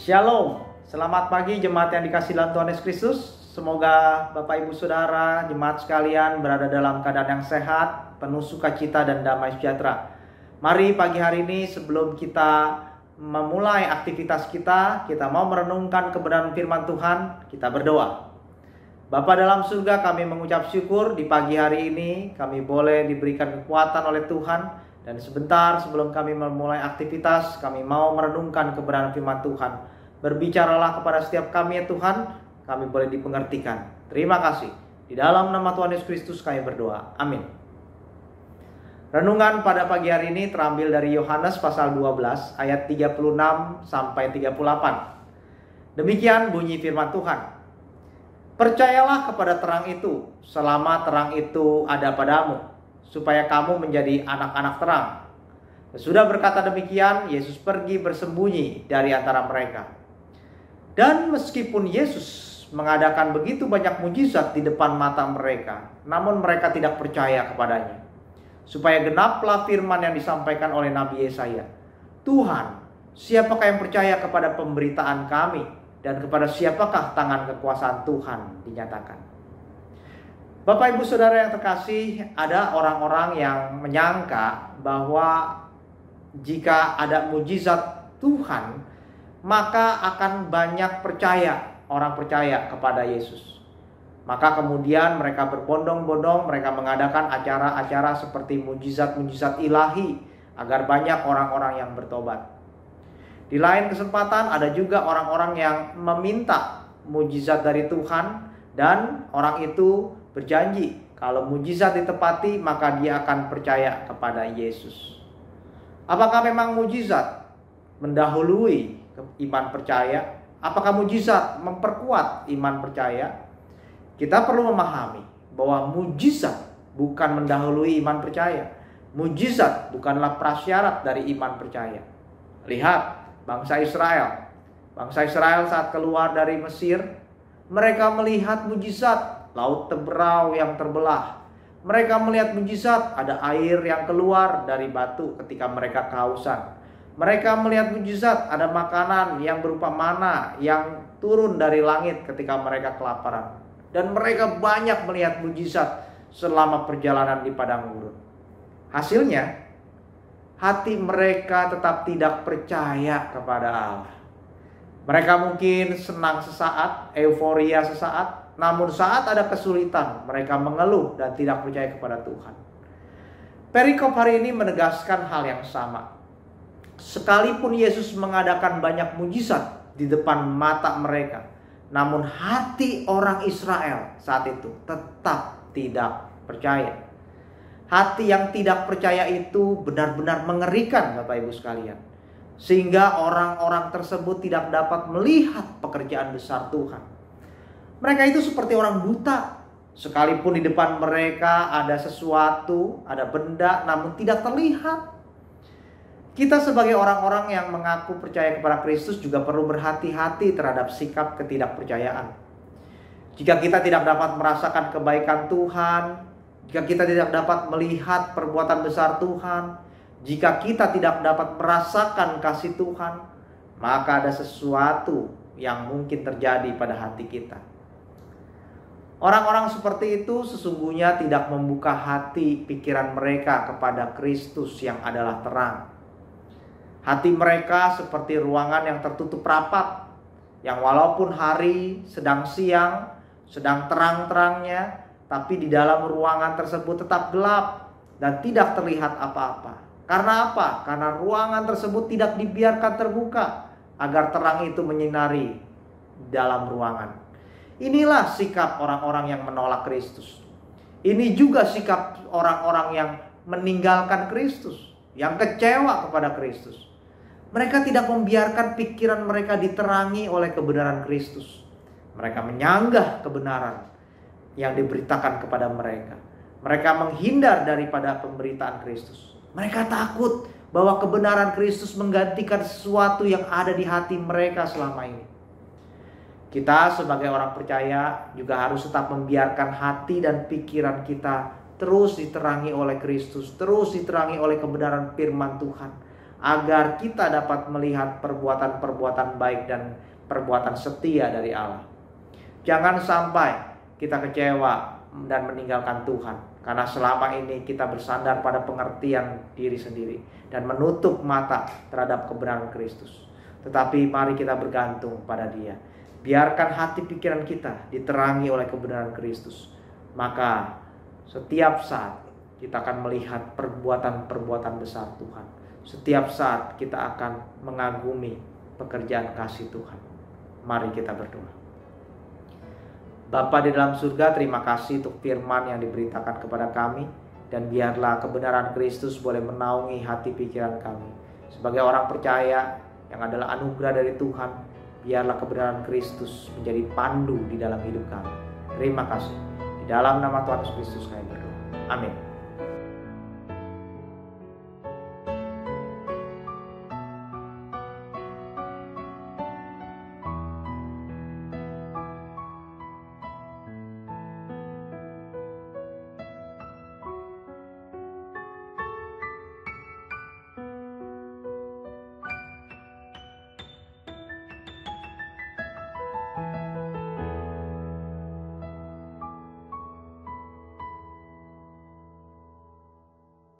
Shalom, selamat pagi jemaat yang dikasihi dalam Tuhan Yesus Kristus. Semoga Bapak Ibu Saudara, jemaat sekalian berada dalam keadaan yang sehat, penuh sukacita dan damai sejahtera. Mari pagi hari ini sebelum kita memulai aktivitas kita mau merenungkan kebenaran firman Tuhan, kita berdoa. Bapa dalam surga, kami mengucap syukur di pagi hari ini kami boleh diberikan kekuatan oleh Tuhan. Dan sebentar sebelum kami memulai aktivitas, kami mau merenungkan kebenaran firman Tuhan. Berbicaralah kepada setiap kami ya Tuhan, kami boleh dipengertikan. Terima kasih. Di dalam nama Tuhan Yesus Kristus kami berdoa. Amin. Renungan pada pagi hari ini terambil dari Yohanes pasal 12 ayat 36 sampai 38. Demikian bunyi firman Tuhan. Percayalah kepada terang itu, selama terang itu ada padamu, supaya kamu menjadi anak-anak terang. Sudah berkata demikian, Yesus pergi bersembunyi dari antara mereka. Dan meskipun Yesus mengadakan begitu banyak mujizat di depan mata mereka, namun mereka tidak percaya kepadanya. Supaya genaplah firman yang disampaikan oleh Nabi Yesaya. Tuhan, siapakah yang percaya kepada pemberitaan kami? Dan kepada siapakah tangan kekuasaan Tuhan dinyatakan? Bapak Ibu Saudara yang terkasih, ada orang-orang yang menyangka bahwa jika ada mujizat Tuhan, maka akan banyak orang percaya kepada Yesus. Maka kemudian mereka berbondong-bondong, mereka mengadakan acara-acara seperti mujizat-mujizat ilahi agar banyak orang-orang yang bertobat. Di lain kesempatan ada juga orang-orang yang meminta mujizat dari Tuhan dan orang itu berjanji kalau mujizat ditepati maka dia akan percaya kepada Yesus. Apakah memang mujizat mendahului iman percaya? Apakah mujizat memperkuat iman percaya? Kita perlu memahami bahwa mujizat bukan mendahului iman percaya. Mujizat bukanlah prasyarat dari iman percaya. Lihat bangsa Israel. Bangsa Israel saat keluar dari Mesir, mereka melihat mujizat laut Teberau yang terbelah. Mereka melihat mujizat ada air yang keluar dari batu ketika mereka kehausan. Mereka melihat mujizat ada makanan yang berupa mana yang turun dari langit ketika mereka kelaparan. Dan mereka banyak melihat mujizat selama perjalanan di padang gurun. Hasilnya, hati mereka tetap tidak percaya kepada Allah. Mereka mungkin senang sesaat, euforia sesaat, namun saat ada kesulitan, mereka mengeluh dan tidak percaya kepada Tuhan. Perikop hari ini menegaskan hal yang sama. Sekalipun Yesus mengadakan banyak mujizat di depan mata mereka, namun hati orang Israel saat itu tetap tidak percaya. Hati yang tidak percaya itu benar-benar mengerikan Bapak Ibu sekalian. Sehingga orang-orang tersebut tidak dapat melihat pekerjaan besar Tuhan. Mereka itu seperti orang buta. Sekalipun di depan mereka ada sesuatu, ada benda, namun tidak terlihat. Kita sebagai orang-orang yang mengaku percaya kepada Kristus juga perlu berhati-hati terhadap sikap ketidakpercayaan. Jika kita tidak dapat merasakan kebaikan Tuhan, jika kita tidak dapat melihat perbuatan besar Tuhan, jika kita tidak dapat merasakan kasih Tuhan, maka ada sesuatu yang mungkin terjadi pada hati kita. Orang-orang seperti itu sesungguhnya tidak membuka hati pikiran mereka kepada Kristus yang adalah terang. Hati mereka seperti ruangan yang tertutup rapat, yang walaupun hari sedang siang, sedang terang-terangnya, tapi di dalam ruangan tersebut tetap gelap dan tidak terlihat apa-apa. Karena apa? Karena ruangan tersebut tidak dibiarkan terbuka agar terang itu menyinari dalam ruangan. Inilah sikap orang-orang yang menolak Kristus. Ini juga sikap orang-orang yang meninggalkan Kristus, yang kecewa kepada Kristus. Mereka tidak membiarkan pikiran mereka diterangi oleh kebenaran Kristus. Mereka menyanggah kebenaran yang diberitakan kepada mereka. Mereka menghindar daripada pemberitaan Kristus. Mereka takut bahwa kebenaran Kristus menggantikan sesuatu yang ada di hati mereka selama ini. Kita sebagai orang percaya juga harus tetap membiarkan hati dan pikiran kita terus diterangi oleh Kristus, terus diterangi oleh kebenaran firman Tuhan. agar kita dapat melihat perbuatan-perbuatan baik dan perbuatan setia dari Allah. Jangan sampai kita kecewa dan meninggalkan Tuhan, karena selama ini kita bersandar pada pengertian diri sendiri dan menutup mata terhadap kebenaran Kristus. Tetapi mari kita bergantung pada Dia. Biarkan hati pikiran kita diterangi oleh kebenaran Kristus. Maka setiap saat kita akan melihat perbuatan-perbuatan besar Tuhan. Setiap saat kita akan mengagumi pekerjaan kasih Tuhan. Mari kita berdoa. Bapa di dalam surga, terima kasih untuk firman yang diberitakan kepada kami. Dan biarlah kebenaran Kristus boleh menaungi hati pikiran kami. Sebagai orang percaya yang adalah anugerah dari Tuhan, biarlah kebenaran Kristus menjadi pandu di dalam hidup kami. Terima kasih. Di dalam nama Tuhan Yesus Kristus kami berdoa. Amin.